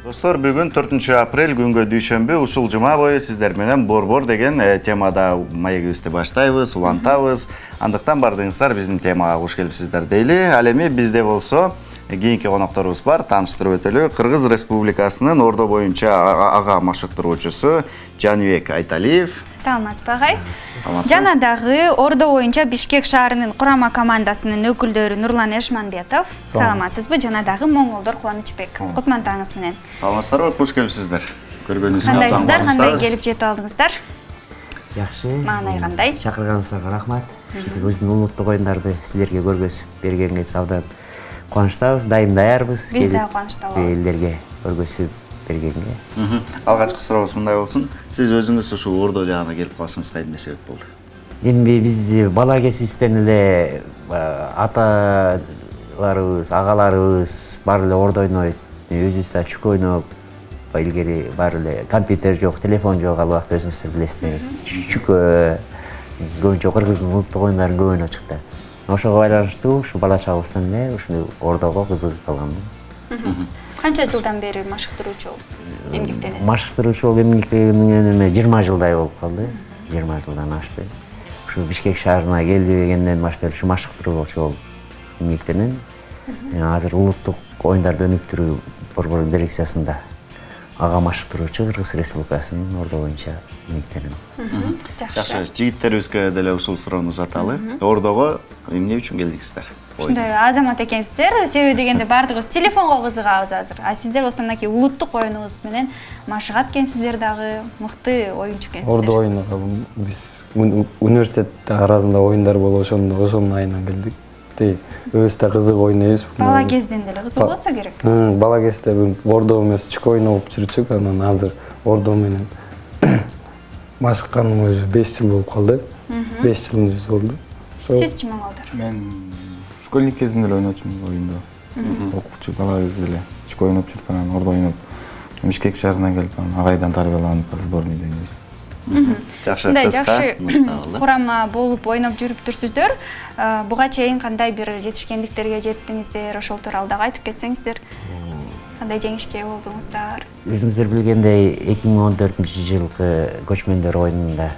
Достор, бүгүн 4 апрель күнгө дүйшөмбү ушул жума бою сиздер менен борбор деген темада маегибизди баштайбыз, улантабыз. Андыктан бардыгыңыздар биздин темага куш келипсиздер дейли. Ал эми бизде болсо кийинки конокторубуз бар. Тааныштырып өтөлү. Кыргыз Республикасынын Ордо боюнча ага машыктыруучусу Жаныбек Айталиев. Саламатсызбы агай. Жана дагы Ордо боюнча Бишкек шаарынын курама командасынын өкүлдөрү Нурлан Эшманбетов. Саламатсызбы. Жана дагы Моңголдор Кубанычбек. Кутмандыгыңыз менен. Саламатсыздарбы, куш келипсиздер. Көргөнүңүзгө кандайсыздар, кандай келип жетип алдыңыздар? Жакшы. Маанай кандай? Чакырганыңыздарга рахмат. Биздин улуттук оюндарды силерге көргөзүп бергенге биз абдан кубанычтабыз, дайым даярбыз. Биз да кубанычтабыз. Элдерге көргөзүп бергенге. Алгачкы сурообуз мындай болсун. Сиз өзүңүз ушул Ордо жагына келип калышыңызга эмне себеп болду? Эми биз бала кезибизден эле аталарыбыз, агаларыбыз баары эле Ордо ойнойт. Өзүбүз да чүк ойноп, илгери баары эле компьютер жок, телефон жок, ал убакта өзүңүздөр билесиздер. Чүк көбүнчө кыргыздын улуттук оюндарын көп ойночук да. Ошого байланыштуу ушу бала чагыбыздан эле ушуну Ордого кызыгып калганмын. Канча жылдан бери машыктыруучу эмгектенесиз? Машыктыруучу эмгектенгениме 20 жылдай болуп калды. 20 жылдан ашты. Ушу Бишкек шаарына келдигенден баштап ушу машыктыруучу болуп эмгектенем. Азыр улуттук оюндарды өнүктүрүү борбор дирекциясында ага машыктыруучу Кыргыз Республикасынын Ордо боюнча эмгектенем. Жакшы. Жигиттерибизге деле ушул суроону узаталы. Ордого эмне үчүн келдиңиздер? Ушундай азамат экенсиздер. Себеби дегенде баардыгыбыз телефонго кызыгабыз азыр. А сиздер болсо мынакей улуттук оюнубуз менен машыгат экенсиздер дагы, мыкты оюнчу экенсиздер. Ордо оюнуга биз университет арасында оюндар болуп ошонун айынан келдик. Өзүбүз да кызык ойнойбуз. Бала кезден деле кызык болсо керек. Бала кезде Ордо эмес чүк ойноп жүрчүк, анан азыр Ордо менен машыкканым өзү 5 жыл болуп калды. 5 жылдын жүзү болду. Сизчи Моңголдор? Мен школьник кезинде эле ойночумун оюнду. Окуучу бала кезде эле чүк ойноп жүрүп, анан Ордо ойноп Бишкек шаарына келип, агайдан тарбияланып сборныйда ойнойбуз. Жакшы, жакшы курама болуп ойноп жүрүптүрсүздөр. Буга чейин кандай бир жетишкендиктерге жеттиңиздер, ошол тууралуу дагы айтып кетсеңиздер. Кандай жеңишке болдуңуздар? Өзүңүздөр билгендей 2014-жылкы көчмөндөр оюнунда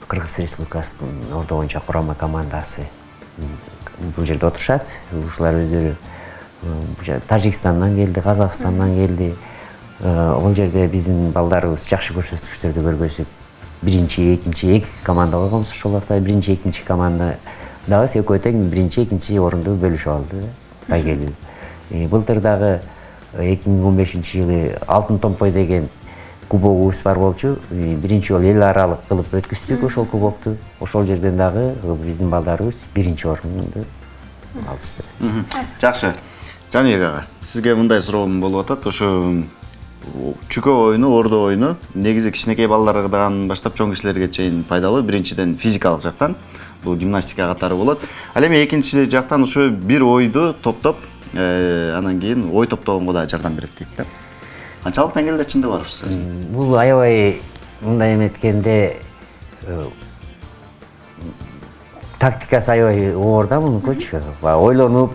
Кыргыз Республикасынын Ордо боюнча курама командасы бул жерде отурушат. Ушулар өздөрү Тажикстандан келди, Казакстандан келди. Ол жерде биздин балдарыбыз жакшы көрсөтүштөрдү көргөзүп, биринчи, экинчи команда койгонбуз. Ошол убакта биринчи, экинчи команда дагы экөө тең биринчи, экинчи орунду бөлүшүп алды. Байгелүү. Былтыр дагы 2015-жылы Алтын Томпой деген кубогубуз бар болчу. Биринчи жолу эл аралык кылып өткүздүк ошол кубокту. Ошол жерден дагы биздин балдарыбыз биринчи орунду алышты. Жакшы. Жаныбек ага, сизге мындай суроом болуп атат. Ошо чүкө оюну, Ордо оюну негизи кичинекей балдардан баштап чоң кишилерге чейин пайдалуу. Биринчиден физикалык жактан бул гимнастика катары болот. Ал эми экинчи жактан ушу бир ойду топтоп, анан кийин ой топтогонго да жардам берет дейт да. Канчалык деңгээлде чындыгы бар ушул сөз? Бул аябай мындай эметкенде тактикасы аябай оор да мунукучу. Ойлонуп,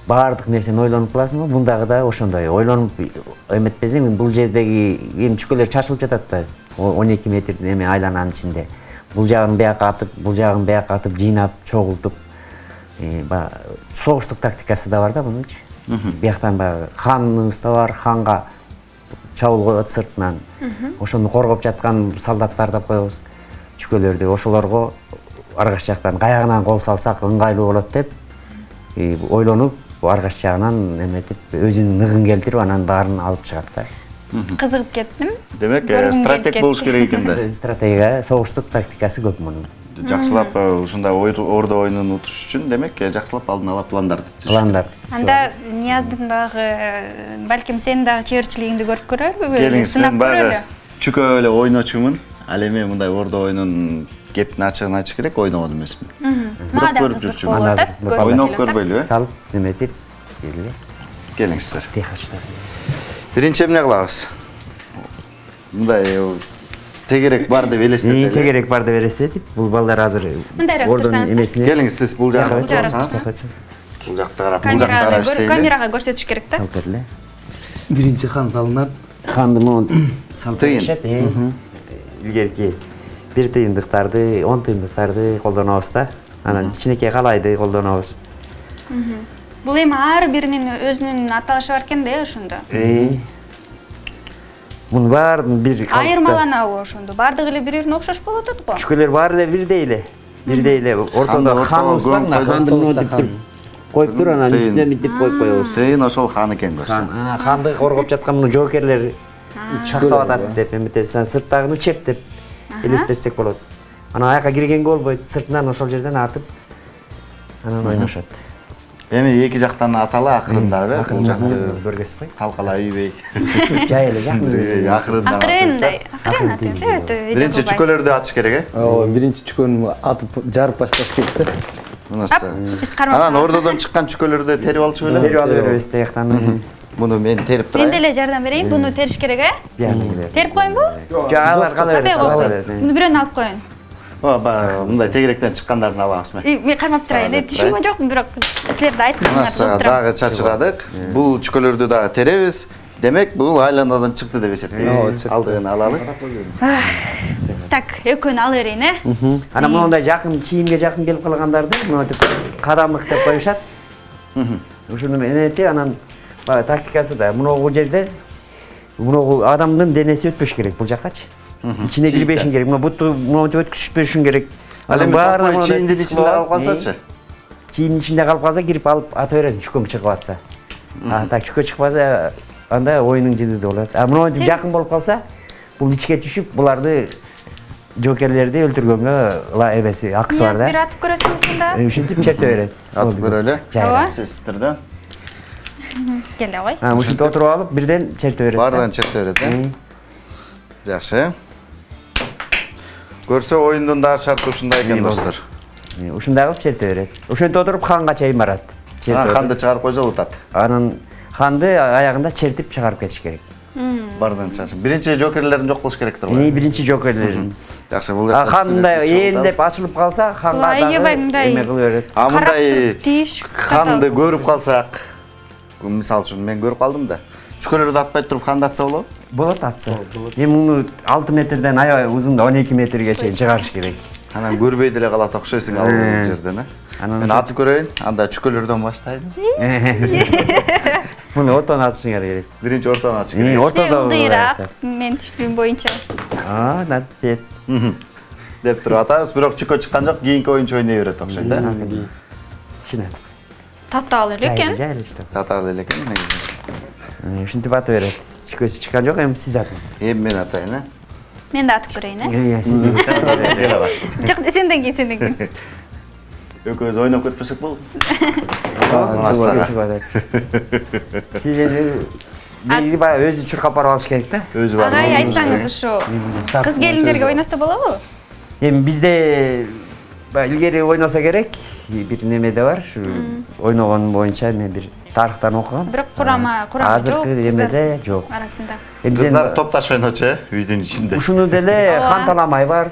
баардык нерсени ойлонуп кыласың, мундагы да ошондой ойлонуп эметпесең, бул жердеги чүкөлөр чачылып жатат да. 12 метр эме айлананын ичинде. Бул жагын бияка атып, бул жагын бияка атып, жыйнап, чогултуп. Согуштук тактикасы да бар да мунучу. Бияктан баягы ханыбыз да бар, ханга чабуул коет сыртынан. Ошону коргоп жаткан солдаттар деп коебуз. Чүкөлөрдү ошолорго аркаш жактан каягынан кол салсак ыңгайлуу болот деп ойлонуп, аркаш жагынан эметип, өзүнүн ныгын келтирип, анан баарын алып чыгат да. Кызыгып кеттим. Демек, стратег болуш керек экен да. Стратегия, согуштук тактикасы көп мунун. Жакшылап ушундай Ордо оюнун утуш үчүн, демек, жакшылап алдын ала пландарды түзүш. Пландар. Анда Нияздын дагы, балким сенин дагы чеберчилигиңди көрүп көрөлбү? Келиңиз, мен баягы чүкө эле ойночумун. Ал эми мындай Ордо оюнун кептин ачыгын айтыш керек, ойногон эмесмин. Мага да кызык болуп атат. Ойноп көрбөйлүбү? Салып, эметип, келди. Келиңиздер. Техачтар. Биринчи эмне кылабыз? Мындай тегерек бар деп элестетели. Тегерек бар деп элестетип, бул балдар азыр Ордонун эмесине. Келиңиз, сиз бул жакка турсаңыз. Бул жакта карап, бул жакта карап иштейли. Камерага көрсөтүш керек да. Салып берле. биринчи хан салынат. Ханды монун салып Тыйын. беришет. Илгерки 1 тыйындыктарды, 10 тыйындыктарды колдонобуз да. Анан кичинекей калайды колдонобуз. Бул эми ар биринин өзүнүн аталышы бар экен да ошондо. Мунун баарын бир Айырмаланабы ошондо? Бардыгы эле бири-бирине окшош болуп атат го. Чүкөлөр баары эле бирдей эле. Бирдей эле. Ортодо ханыбыз бар, мына ханды монтип коюп туруп, анан үстүнө мынтип коюп коебуз. Тыйын ошол хан экен көрсө. Ханды коргоп жаткан муну жоокерлер чактап атат деп эметесиң. Сырттагыны чеп деп элестетсек болот. Анан аяка киргенге болбойт, сыртынан ошол жерден атып анан ойношот. Эми эки жактан аталы акырында бул жакты көргөзүп кой. талкалап үйбөй. Жай эле жакын. Акырындай, акырын атат. Биринчи чүкөлөрдү атыш керек, э? Ооба, биринчи чүкөнү атып жарып башташ керек да. Биз кармап. Анан ордодон чыккан чүкөлөрдү терип алчу беле? Терип алып беребиз тияктан. Муну мен терип Мен турайын. деле жардам берейин. Буну териш керек, э? Терип коеюнбу? Жок, алар кала берет. Буну бирөөнү алып коеюн. Ооба, мындай тегеректен чыккандарын алабыз мен. Мен кармап турайын. Түшүнгөн жокмун, бирок силерде айттыңар. Дагы чачырадык. Бул чүкөлөрдү дагы теребиз. Демек, бул айланадан чыкты деп эсептейбиз. Алдыгын алалы. Так, экөөнү ала берейин, э? Анан мондай жакын чийимге жакын келип калгандарды монтип кадамдык деп коюшат. Ушуну энетип анан тактикасы да муногу жерде муногу адамдын денеси өтпөш керек бул жаккачы. Ичине кирбешин керек. Мына буту монтип өткүзбөшүн керек. Анан баары чийиндин ичинде калып калсачы? Чийиндин ичинде калып калса кирип алып ата бересиң, чүкө чыгып атса. Так чүкө чыкпаса анда оюнуң жыдыды болот. Монтип жакын болуп калса, бул ичке түшүп буларды жокерлерди өлтүргөнгө эбеси акысы бар да. Бир атып көрөсүңүз да. Ушинтип чете берет. Атып көрөлү. Ооба. Сиздерде. Келе кой. Ушинтип отуруп алып, бирден чете берет. Баардан чете берет, э? Жакшы. Көрсө оюндун дагы шарты ушундай экен, достор. Ушундай кылып чете берет. Ошентип отуруп ханга чейин барат. Ханды чыгарып койсо утат. Анан ханды аягында чертип чыгарып кетиш керек. Баардан чыгыш. Биринчи жокерлерин жок кылыш керектир го. Биринчи жокерлерин. Жакшы, бул жакта. Хандай ээн ачылып калса, ханга дагы эме кылып берет. А мындай Тийиш. ханды көрүп калсак, мисалы үчүн мен көрүп калдым да. Чүкөлөрдү атпай туруп ханды атса болобу? Болот атса. Эми муну 6 метрден аябай узунда 12 метрге чейин чыгарыш керек. Анан көрбөй деле калат окшойсуң ал жерден, э? Мен атып көрөйүн, анда чүкөлөрдөн баштайм. Муну ортон атышыңар керек. Биринчи ортон атыш керек. Ортодо Ылдыйраак, мен түшүнүм боюнча. натет. Деп туруп атабыз, бирок чүкө чыккан жок, кийинки оюнчу ойной берет окшойт, да? Чына. Татаал эле экен. Татаал эле экен негизи. Ушинтип атып берет. Чүкөсү чыккан жок, эми сиз атыңыз. Эми мен атайын, э? Мен да атып көрөйүн, э? Сиз. Жок, сенден кийин. Экөөбүз ойноп кетпесек болот. Сиз эми баягы өзү чуркап барып алыш керек да. Өзү бар. Агай айтсаңыз ушу. Кыз келиндерге ойносо болобу? Эми бизде илгери ойносо керек. Бир немеде бар, ушу ойногон боюнча мен бир тарыхтан окугам. Бирок курама жок. Азыркы эмеде жок. Арасында. Кыздар топташ ойночу, э, үйдүн ичинде. Ушуну деле Канталамай бар.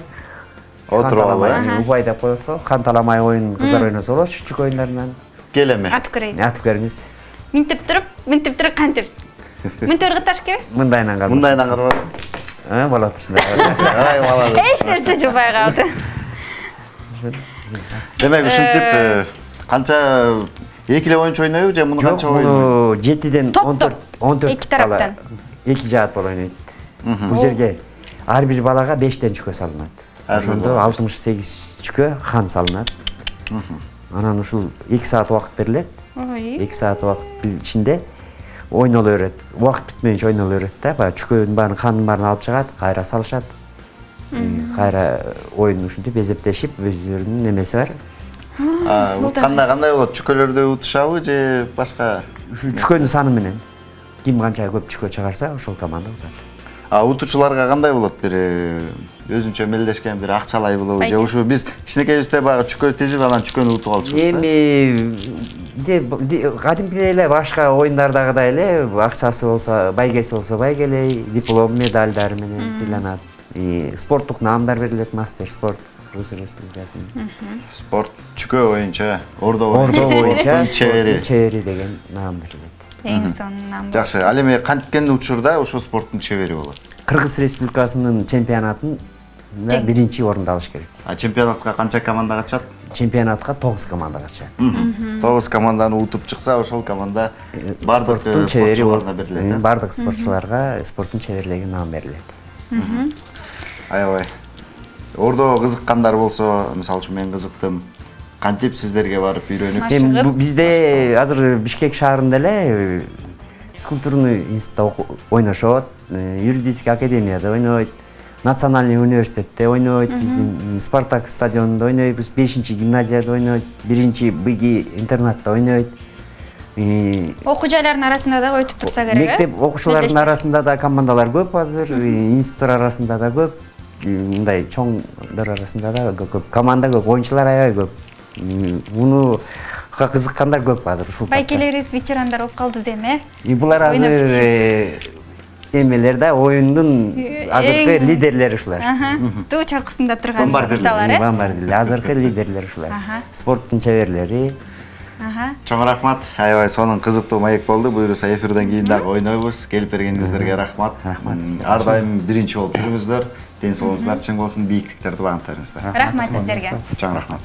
Отуруп алып. Убай деп коет го. Канталамай оюн кыздар ойносо болот, чүк оюндарынан. Келеме. Атып көрөйүн. Атып көрүңүз. Минтип туруп кантип. Минтип ыргыташ керек. Мындайынан калып. Мындайдан кырбай. Болот ушундай. Ай, малады. Эч нерсе жылбай калды. Демек ушинтип канча экилеп оюнчу ойнойбу же муну канча ойнойбу? Муну 7ден Топ-топ. 14 Эки тараптан. Эки жаат болуп ойнойт. Бул жерге ар бир балага 5тен чүкө салынат. Ошондо 68 чүкө хан салынат. Анан ушул 2 саат убакыт берилет. 2 саат убакыт ичинде ойноло берет. Убакыт бүтмөйүнчө ойноло берет да. Баягы чүкөнүн баарын, хандын баарын алып чыгат, кайра салышат. Кайра оюн ушинтип эзептешип, өздөрүнүн немеси бар. Кандай болот? Чүкөлөрдү утушабы же башка? Чүкөнүн саны менен. Ким канча көп чүкө чыгарса, ошол команда утат. Утуучуларга кандай болот? Бир өзүнчө мелдешкен бир акчалай болобу же ушу биз кичинекейибизде баягы чүкө тизип анан чүкөнү утуп алчубуз да? Эми кадимкидей эле башка оюндардагыдай эле акчасы болсо, байгеси болсо байгелей, диплом, медалдары менен сыйланат. Спорттук наамдар берилет, мастер спорт. Спорт чүкө боюнча, ордо боюнча чебери деген наам берилет. эң сонунан. Жакшы, ал эми канткен учурда ошо спорттун чебери болот? Кыргыз Республикасынын чемпионатын биринчи орунду алыш керек. Чемпионатка канча команда катышат? Чемпионатка 9 команда катышат. 9 команданы утуп чыкса, ошол команда бардык спортчуларына берилет. Бардык спортчуларга спорттун чеберлиги наам берилет. Аябай. Ордо кызыккандар болсо, мисалы үчүн мен кызыктым. Кантип сиздерге барып үйрөнүп? Бизде азыр Бишкек шаарында эле скульптурный институтта ойношот, юридический академияда ойнойт, национальный университетте ойнойт, биздин Спартак стадионунда ойнойбуз, 5-гимназияда ойнойт, 1-БГ интернатта ойнойт. Окуу жайлардын арасында да өтүп турса керек. Мектеп окуучулардын арасында да командалар көп азыр, институттар арасында да көп, мындай чоңдор арасында да көп, команда көп, оюнчулар аябай көп. Муну кызыккандар көп азыр ушул тапта. Байкелерибиз ветерандар болуп калды деме. Булар азыр эмелер да оюндун азыркы лидерлери ушулар. Туу чокусунда турган мисалдар, бомбардирлер, азыркы лидерлер ушулар. Спорттун чеберлери. Чоң рахмат. Аябай сонун кызыктуу маек болду. Буюрса эфирден кийин дагы ойнойбуз. Келип бергениңиздерге рахмат. Ар дайым биринчи болуп жүрүңүздөр. Ден соолугуңуздар чың болсун, бийиктиктерди багынтарыңыздар. Рахмат сиздерге. Чоң рахмат.